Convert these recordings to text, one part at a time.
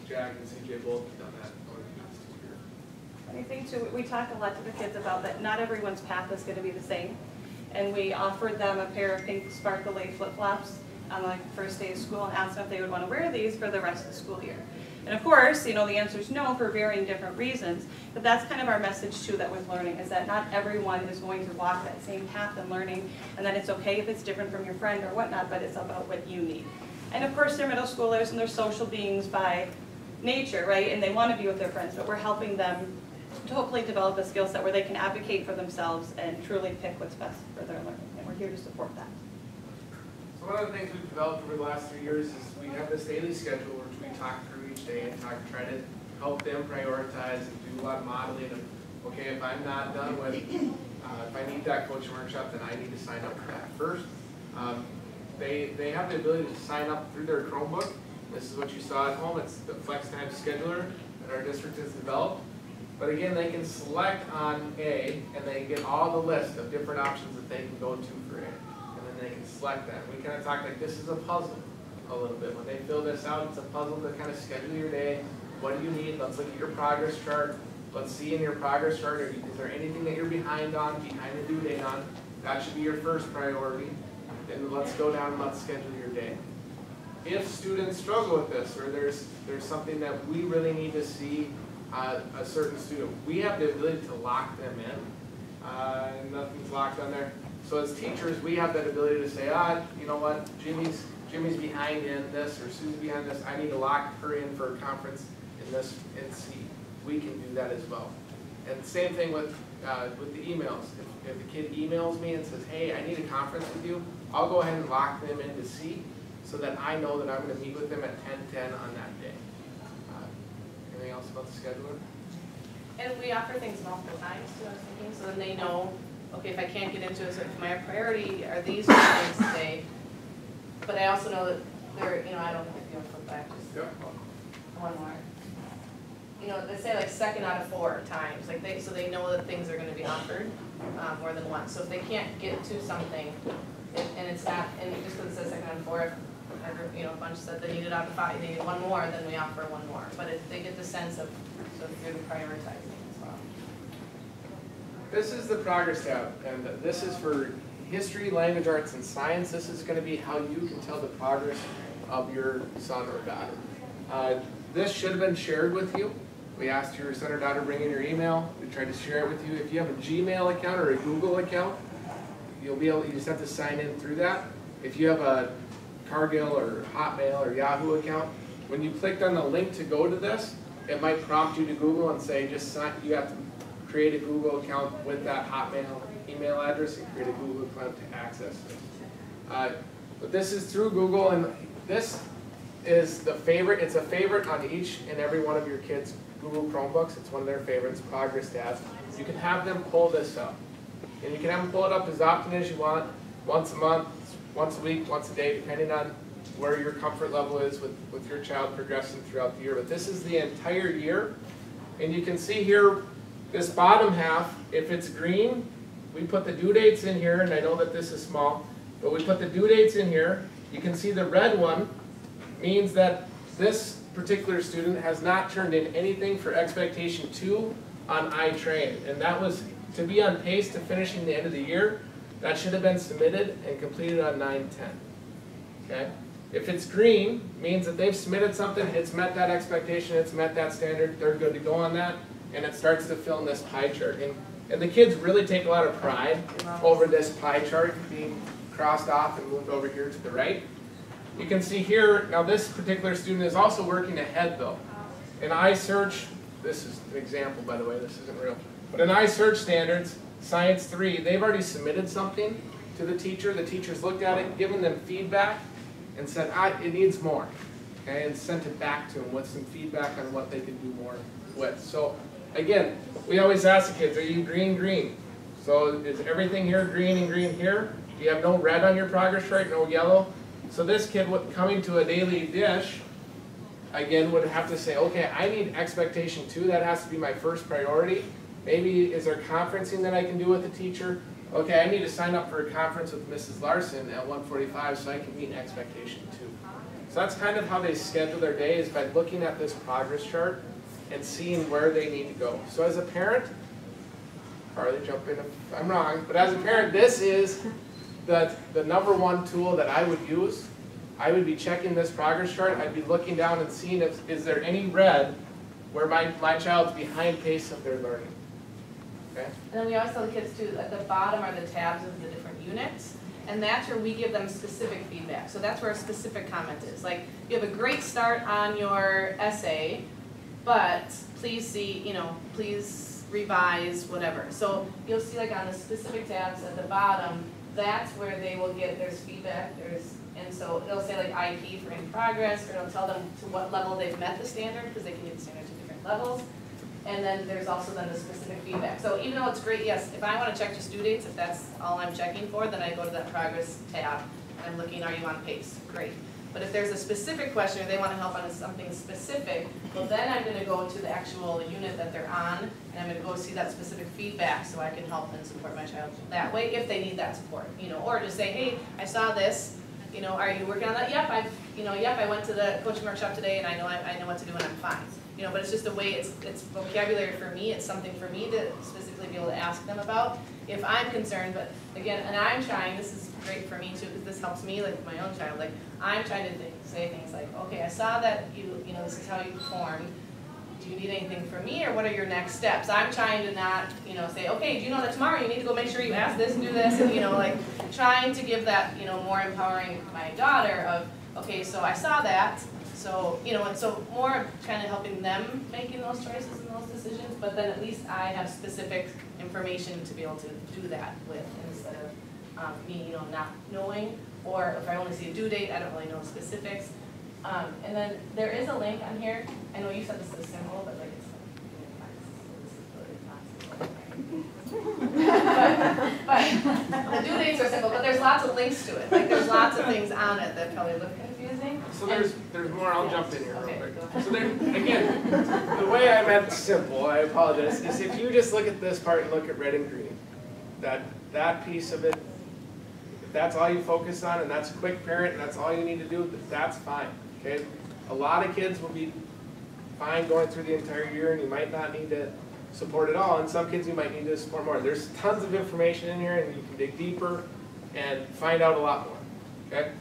Jack and CJ both have done that over the past 2 years. And I think too, we talk a lot to the kids about that not everyone's path is going to be the same. And we offered them a pair of pink sparkly flip-flops on the first day of school and asked them if they would want to wear these for the rest of the school year. And of course, the answer is no for varying different reasons, but that's kind of our message too that with learning, is that not everyone is going to walk that same path in learning, and that it's okay if it's different from your friend or whatnot, but it's about what you need. And of course, they're middle schoolers and they're social beings by nature, right? And they want to be with their friends, but we're helping them to hopefully develop a skill set where they can advocate for themselves and truly pick what's best for their learning, and we're here to support that. So one of the things we've developed over the last 3 years is we have this daily schedule which we talk through each day and try to help them prioritize and do a lot of modeling of, okay, if I'm not done with, if I need that coaching workshop, then I need to sign up for that first. They have the ability to sign up through their Chromebook. This is what you saw at home. It's the FlexTime scheduler that our district has developed. But again, they can select on A, and they get all the list of different options that they can go to for A. And then they can select that. We kind of talk like this is a puzzle a little bit. When they fill this out, it's a puzzle to kind of schedule your day. What do you need? Let's look at your progress chart. Let's see in your progress chart, is there anything that you're behind the due date on? That should be your first priority. Then let's go down and let's schedule your day. If students struggle with this, or there's something that we really need to see a certain student, we have the ability to lock them in. Nothing's locked on there. So as teachers, we have that ability to say, you know what, Jimmy's behind in this, or Sue's behind this. I need to lock her in for a conference in this in C. We can do that as well. And same thing with the emails. If the kid emails me and says, hey, I need a conference with you, I'll go ahead and lock them into C so that I know that I'm going to meet with them at 10:10 on that day. Anything else about the scheduler? And we offer things multiple times too, I was thinking, so then they know, okay, if I can't get into it, so if my priority are these things today, but I also know that they're, I don't know if you'll flip back, just one more. They say like 2nd out of 4 times, so they know that things are going to be offered more than once. So if they can't get to something, and it's not, and just because it says 2nd out of 4, if a bunch said they needed out of 5, they need one more, then we offer one more. But they get the sense of sort of really prioritizing as well. This is the progress tab, and this is for history, language arts, and science. This is going to be how you can tell the progress of your son or daughter. This should have been shared with you. We asked your son or daughter to bring in your email. We tried to share it with you. If you have a Gmail account or a Google account, you just have to sign in through that. If you have a Cargill or Hotmail or Yahoo account, when you clicked on the link to go to this, it might prompt you to Google and say you have to create a Google account with that Hotmail email address and create a Google account to access it. But this is through Google, and this is the favorite. It's a favorite on each and every one of your kids' Google Chromebooks. It's one of their favorites, progress tabs. You can have them pull this up. And you can have them pull it up as often as you want, once a month, once a week, once a day, depending on where your comfort level is with your child progressing throughout the year. But this is the entire year. And you can see here, this bottom half, if it's green, we put the due dates in here, and I know that this is small, but we put the due dates in here. You can see the red one means that this particular student has not turned in anything for expectation 2 on iTrain. And that was to be on pace to finishing the end of the year. That should have been submitted and completed on 9/10. Okay? If it's green, means that they've submitted something, it's met that expectation, it's met that standard, they're good to go on that, and it starts to fill in this pie chart. And the kids really take a lot of pride over this pie chart being crossed off and moved over here to the right. You can see here, now this particular student is also working ahead though. In iSearch, this is an example by the way, this isn't real, but in iSearch standards, Science 3, they've already submitted something to the teacher's looked at it, given them feedback, and said, it needs more, okay, and sent it back to them with some feedback on what they could do more with. So again, we always ask the kids, are you green? So is everything here green and green here? Do you have no red on your progress chart, no yellow? So this kid coming to a daily dish, again, would have to say, okay, I need expectation 2, that has to be my first priority. Maybe is there conferencing that I can do with the teacher? Okay, I need to sign up for a conference with Mrs. Larson at 1:45 so I can meet expectation 2. So that's kind of how they schedule their day, is by looking at this progress chart and seeing where they need to go. So as a parent, Carly, jump in if I'm wrong, but as a parent, this is the number one tool that I would use. I would be checking this progress chart. I'd be looking down and seeing if is there any red where my child's behind pace of their learning. Okay? And then we always tell the kids too, at the bottom are the tabs of the different units, and that's where we give them specific feedback. So that's where a specific comment is. Like, you have a great start on your essay, but please see, you know, please revise, whatever. So you'll see like on the specific tabs at the bottom, that's where they will get, there's feedback, and so it'll say like IP for in progress, or it'll tell them to what level they've met the standard, because they can get the standard to different levels. And then there's also then the specific feedback. So even though it's great, yes, if I want to check just due dates, if that's all I'm checking for, then I go to that progress tab, and I'm looking, are you on pace? Great. But if there's a specific question, or they want to help on something specific, well then I'm going to go to the actual unit that they're on, and I'm going to go see that specific feedback so I can help and support my child that way if they need that support. You know, or just say, hey, I saw this, you know, are you working on that? Yep, I went to the coaching workshop today and I know what to do and I'm fine. You know, but it's just a way, it's vocabulary for me, it's something for me to specifically be able to ask them about if I'm concerned. But again, and I'm trying, this is great for me too, because this helps me, like with my own child, like I'm trying to say things like, okay, I saw that you know, this is how you performed. Do you need anything from me, or what are your next steps? I'm trying to not, you know, say, okay, do you know that tomorrow you need to go make sure you ask this and do this, and you know, like trying to give that, you know, more empowering my daughter of, okay, so I saw that, so, you know, and so more kind of helping them making those choices and those decisions, but then at least I have specific information to be able to do that with, instead of me, you know, not knowing, or if I only see a due date, I don't really know the specifics. And then there is a link on here. I know you said this is simple, but like but the due dates are simple, but there's lots of links to it. Like there's lots of things on it that probably look confusing. So there's more. I'll jump in here okay, real quick. So there, again, the way I meant simple, I apologize, is if you just look at this part and look at red and green, that piece of it, if that's all you focus on and that's a quick parent and that's all you need to do, that's fine. Okay? A lot of kids will be fine going through the entire year, and you might not need to support at all, and some kids you might need to support more. There's tons of information in here, and you can dig deeper and find out a lot more. Okay?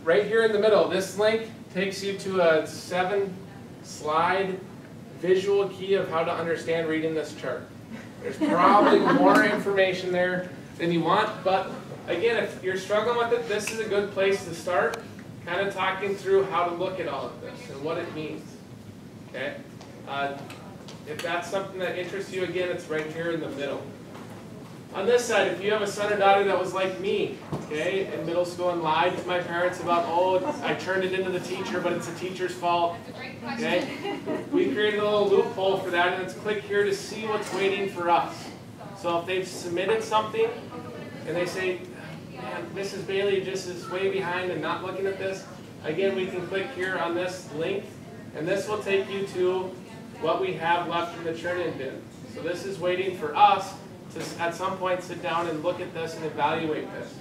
Right here in the middle, this link takes you to a 7-slide visual key of how to understand reading this chart. There's probably more information there than you want, but again, if you're struggling with it, this is a good place to start, kind of talking through how to look at all of this and what it means. Okay? If that's something that interests you, again, it's right here in the middle. On this side, if you have a son or daughter that was like me, okay, in middle school and lied to my parents about, oh, I turned it into the teacher, but it's the teacher's fault, okay? We created a little loophole for that, and it's click here to see what's waiting for us. So if they've submitted something, and they say, man, Mrs. Bailey just is way behind and not looking at this, again, we can click here on this link, and this will take you to what we have left in the turn-in bin. So this is waiting for us to at some point sit down and look at this and evaluate this.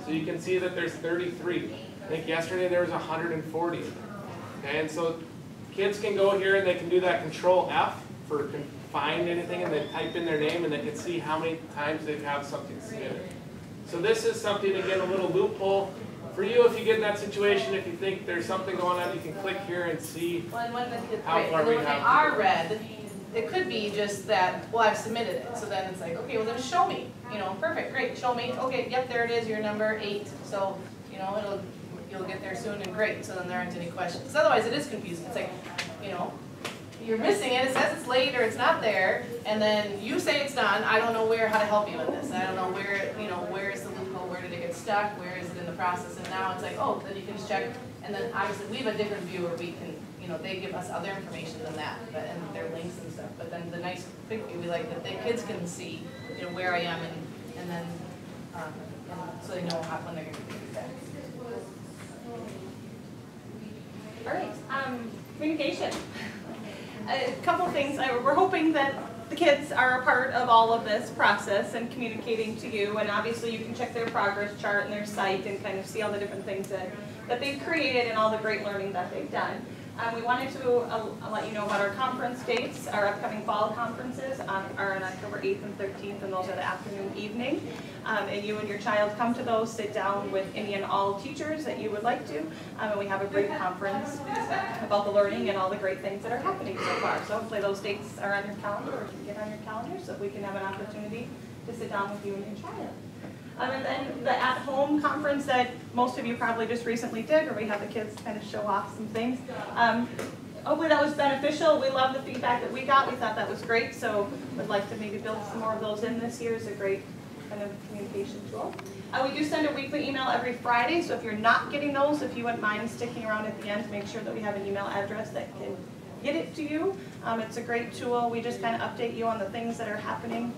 So you can see that there's 33. I think yesterday there was 140. Okay, and so kids can go here and they can do that Control F for find anything, and they type in their name and they can see how many times they've had something submitted. So this is something, again, a little loophole. For you, if you get in that situation, if you think there's something going on, you can click here and see how far we when they have. are red, it could be just that, well, I've submitted it. So then it's like, okay, well then show me. You know, perfect, great, show me. Okay, yep, there it is, you're number 8. So, you know, you'll get there soon and great. So then there aren't any questions. Because otherwise it is confusing. It's like, you know, you're missing it, it says it's late or it's not there, and then you say it's done. I don't know how to help you with this. I don't know where, you know, where is the loophole, where did it get stuck, where is it in the process, and now it's like, oh, then you can just check, and then obviously we have a different view where we can, you know, they give us other information than that, but, and their links and stuff, but then the nice quick view, we like that the kids can see, you know, where I am, and then, and so they know when they're going to be feedback. All right, communication. A couple things. We're hoping that the kids are a part of all of this process and communicating to you, and obviously you can check their progress chart and their site and kind of see all the different things that that they've created and all the great learning that they've done. We wanted to let you know about our conference dates. Our upcoming fall conferences are on October 8th and 13th, and those are the afternoon, evening. And you and your child come to those, sit down with any and all teachers that you would like to, and we have a great conference about the learning and all the great things that are happening so far. So hopefully those dates are on your calendar, or can get on your calendar, so we can have an opportunity to sit down with you and your child. And then the at-home conference that most of you probably just recently did, where we have the kids kind of show off some things. Hopefully that was beneficial. We love the feedback that we got. We thought that was great, so would like to maybe build some more of those in this year. It's a great kind of communication tool. We do send a weekly email every Friday, so if you're not getting those, if you wouldn't mind sticking around at the end to make sure that we have an email address that can get it to you. It's a great tool. We just kind of update you on the things that are happening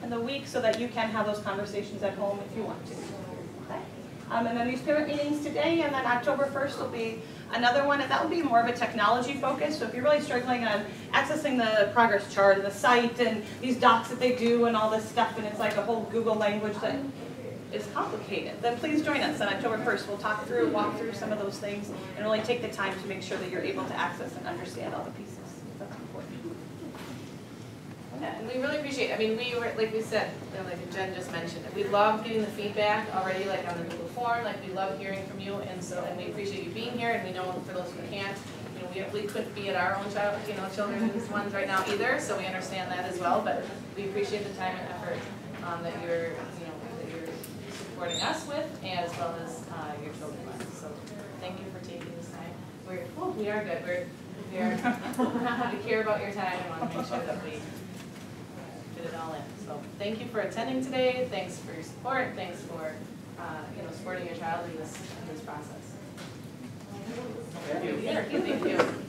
in the week so that you can have those conversations at home if you want to. Okay? And then these parent meetings today, and then October 1st will be another one, and that will be more of a technology focus. So if you're really struggling on accessing the progress chart and the site and these docs that they do and all this stuff, and it's like a whole Google language that is complicated, then please join us on October 1st. We'll walk through some of those things and really take the time to make sure that you're able to access and understand all the pieces. That's important. Yeah, and we really appreciate, I mean, we were, like we said, you know, like Jen just mentioned, we love getting the feedback already, like on the Google form, like we love hearing from you, and we appreciate you being here, and we know for those who can't, you know, we couldn't be at our own children's ones right now either, so we understand that as well, but we appreciate the time and effort that you're supporting us with, and as well as your children with. So thank you for taking this time. We are good. We have to care about your time and want to make sure that we fit it all in. So thank you for attending today. Thanks for your support. Thanks for supporting your child in this process. Thank you. Thank you.